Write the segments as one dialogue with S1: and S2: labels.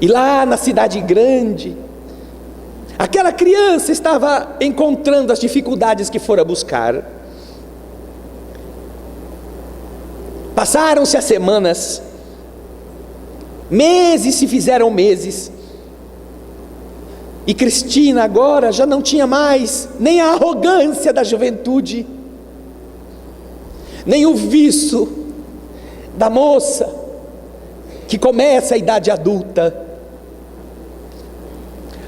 S1: E lá na cidade grande, aquela criança estava encontrando as dificuldades que fora buscar. Passaram-se as semanas, meses se fizeram meses, e Cristina agora já não tinha mais nem a arrogância da juventude, nem o viço da moça que começa a idade adulta.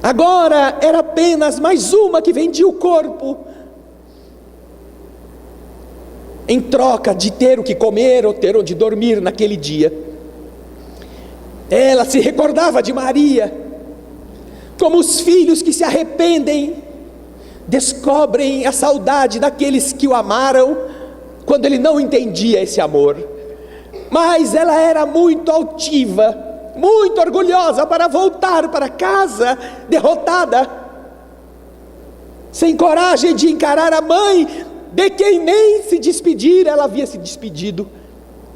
S1: Agora era apenas mais uma que vendia o corpo, em troca de ter o que comer ou ter onde dormir naquele dia. Ela se recordava de Maria, como os filhos que se arrependem descobrem a saudade daqueles que o amaram, quando ele não entendia esse amor. Mas ela era muito altiva, muito orgulhosa para voltar para casa derrotada, sem coragem de encarar a mãe, de quem nem se despedir ela havia se despedido,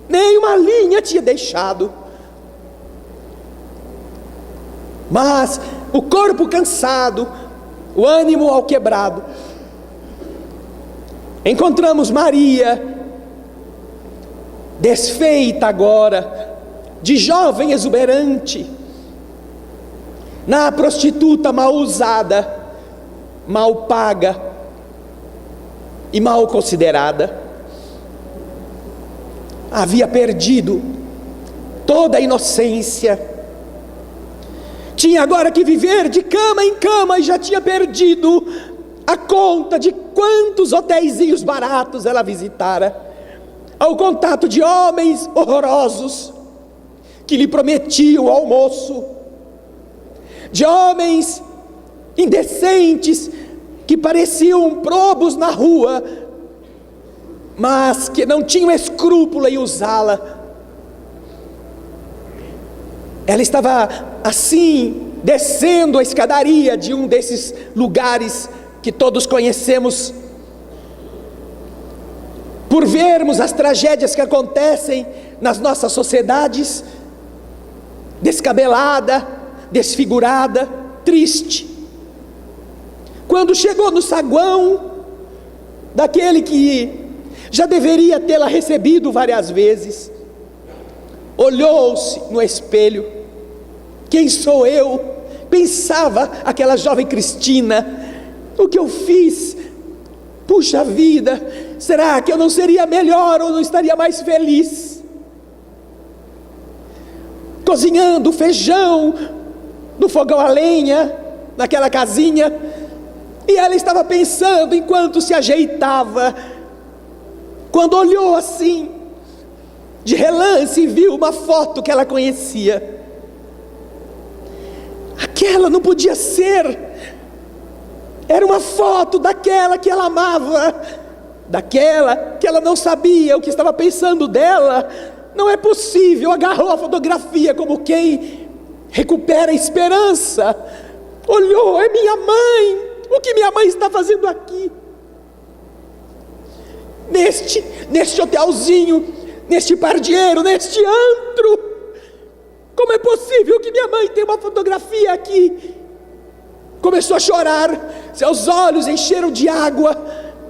S1: nem uma linha tinha deixado. Mas o corpo cansado, o ânimo alquebrado, encontramos Maria, desfeita agora, de jovem exuberante, na prostituta mal usada, mal paga e mal considerada. Havia perdido toda a inocência, tinha agora que viver de cama em cama e já tinha perdido a conta de quantos hotéisinhos baratos ela visitara, ao contato de homens horrorosos que lhe prometiam almoço, de homens indecentes que pareciam probos na rua, mas que não tinham escrúpulo em usá-la. Ela estava assim, descendo a escadaria de um desses lugares que todos conhecemos, por vermos as tragédias que acontecem nas nossas sociedades, descabelada, desfigurada, triste. Quando chegou no saguão daquele que já deveria tê-la recebido várias vezes, olhou-se no espelho. Quem sou eu? Pensava aquela jovem Cristina. O que eu fiz? Puxa vida, será que eu não seria melhor ou não estaria mais feliz? Cozinhando feijão no fogão a lenha, naquela casinha, e ela estava pensando enquanto se ajeitava, quando olhou assim, de relance, e viu uma foto que ela conhecia. Aquela não podia ser, era uma foto daquela que ela amava, daquela que ela não sabia o que estava pensando dela. Não é possível. Agarrou a fotografia como quem recupera a esperança, olhou, é minha mãe, o que minha mãe está fazendo aqui? Neste hotelzinho, neste pardieiro, neste antro, como é possível que minha mãe tenha uma fotografia aqui? Começou a chorar, seus olhos encheram de água.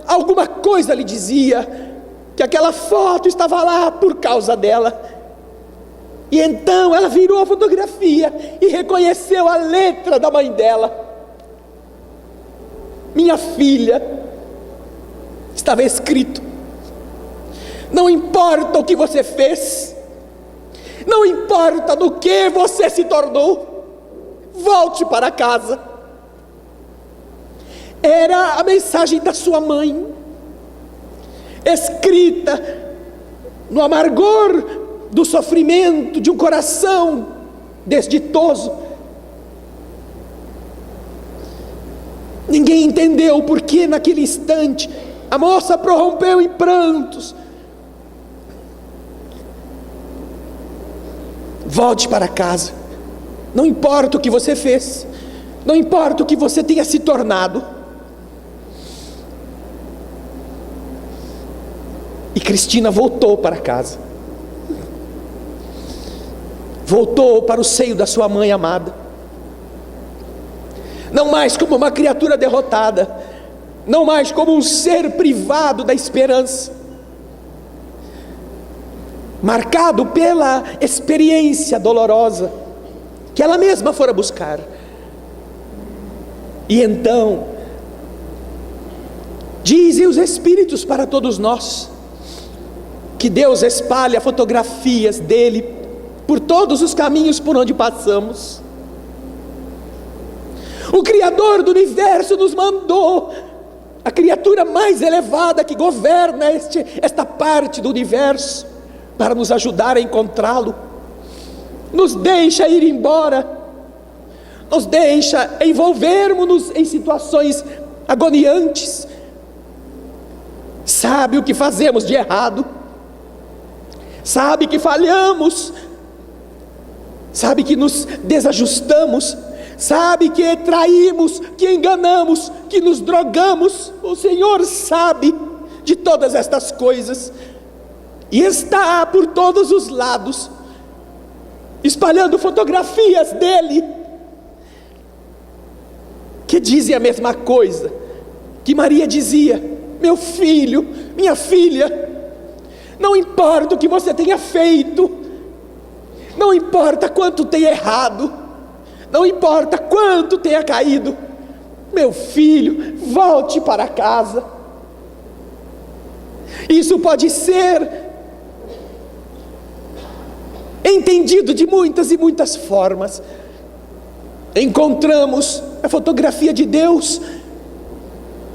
S1: Alguma coisa lhe dizia que aquela foto estava lá por causa dela. E então ela virou a fotografia e reconheceu a letra da mãe dela. Minha filha, estava escrito: não importa o que você fez, não importa do que você se tornou, volte para casa. Era a mensagem da sua mãe, escrita no amargor do sofrimento de um coração desditoso. Ninguém entendeu por que naquele instante a moça prorrompeu em prantos. Volte para casa, não importa o que você fez, não importa o que você tenha se tornado. E Cristina voltou para casa. voltou para o seio da sua mãe amada, não mais como uma criatura derrotada, não mais como um ser privado da esperança, marcado pela experiência dolorosa que ela mesma fora buscar. E então, dizem os Espíritos para todos nós, que Deus espalha fotografias dele por todos os caminhos por onde passamos. O Criador do universo nos mandou a criatura mais elevada que governa esta parte do universo, para nos ajudar a encontrá-lo. Nos deixa ir embora, nos deixa envolvermos-nos em situações agoniantes, sabe o que fazemos de errado, sabe que falhamos, sabe que nos desajustamos, sabe que traímos, que enganamos, que nos drogamos. O Senhor sabe de todas estas coisas, e está por todos os lados, espalhando fotografias dele, que dizem a mesma coisa que Maria dizia: meu filho, minha filha, não importa o que você tenha feito, não importa quanto tenha errado, não importa quanto tenha caído, meu filho, volte para casa. Isso pode ser entendido de muitas e muitas formas. Encontramos a fotografia de Deus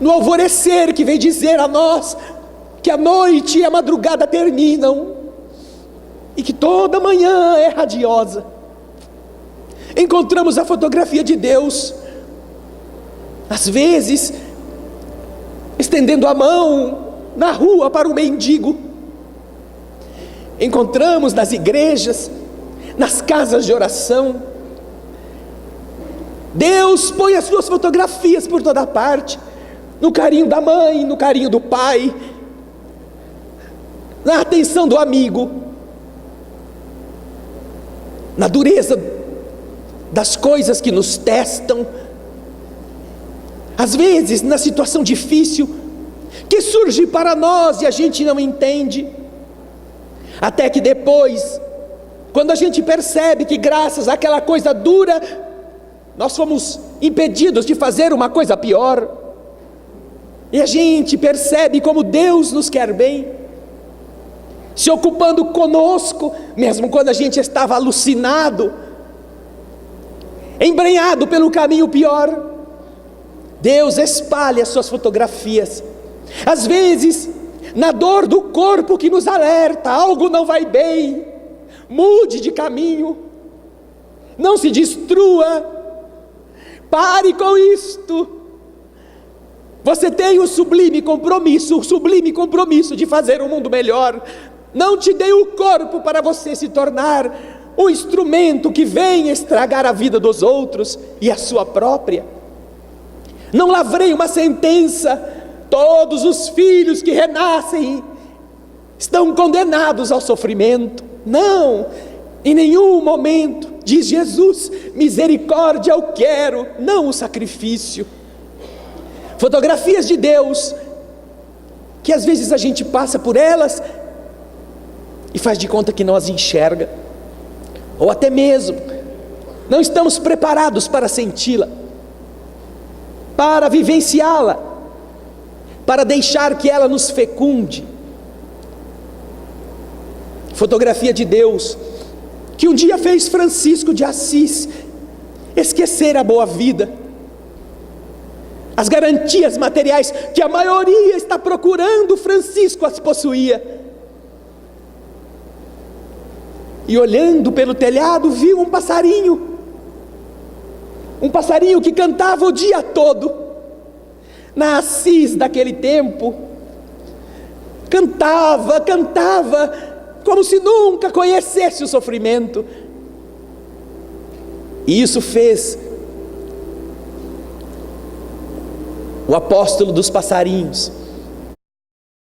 S1: no alvorecer, que vem dizer a nós que a noite e a madrugada terminam, e que toda manhã é radiosa. Encontramos a fotografia de Deus, às vezes, estendendo a mão na rua para o mendigo. Encontramos nas igrejas, nas casas de oração. Deus põe as suas fotografias por toda parte, no carinho da mãe, no carinho do pai, na atenção do amigo, na dureza das coisas que nos testam, às vezes na situação difícil que surge para nós e a gente não entende, até que depois, quando a gente percebe que graças àquela coisa dura, nós fomos impedidos de fazer uma coisa pior, e a gente percebe como Deus nos quer bem, se ocupando conosco, mesmo quando a gente estava alucinado, embrenhado pelo caminho pior. Deus espalha as suas fotografias, às vezes na dor do corpo, que nos alerta: algo não vai bem, mude de caminho, não se destrua, pare com isto. Você tem o sublime compromisso de fazer um mundo melhor. Não te dei o corpo para você se tornar um instrumento que vem estragar a vida dos outros e a sua própria. Não lavrei uma sentença: todos os filhos que renascem estão condenados ao sofrimento. Não, em nenhum momento, diz Jesus, misericórdia eu quero, não o sacrifício. Fotografias de Deus, que às vezes a gente passa por elas e faz de conta que não as enxerga, ou até mesmo não estamos preparados para senti-la, para vivenciá-la, para deixar que ela nos fecunde. Fotografia de Deus, que um dia fez Francisco de Assis esquecer a boa vida, as garantias materiais que a maioria está procurando. Francisco as possuía, e olhando pelo telhado viu um passarinho que cantava o dia todo. Na Assis daquele tempo, cantava como se nunca conhecesse o sofrimento, e isso fez o apóstolo dos passarinhos